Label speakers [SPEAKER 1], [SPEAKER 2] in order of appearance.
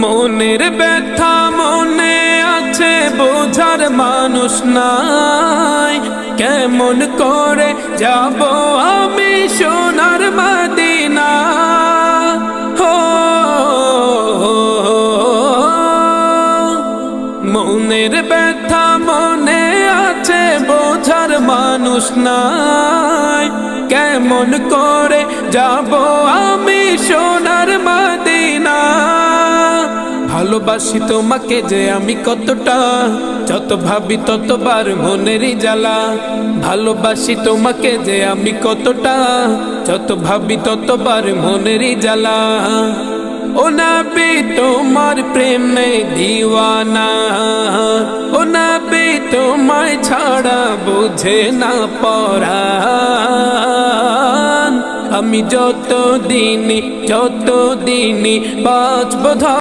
[SPEAKER 1] মনের ব্যথা মনে আছে, বোঝার মানুষ নাই। কেমন করে যাব আমি সোনার মদিনা? হো মনের ব্যথা মনে আছে, বোঝার মানুষ নাই। কেমন করে যাব আমি সোনার মদিনা? ভালোবাসি তোমাকে যে আমি কতটা, যত ভাবি ততবার মনেরই জ্বালা। ভালোবাসি তোমাকে যে আমি কতটা, যত ভাবি ততবার মনেরই জ্বালা। ও নবী তোমার প্রেমে দিওয়ানা, ও নবী তোমায় ছাড়া বুঝে না পরাণ। আমি যত দিনই বাঁচব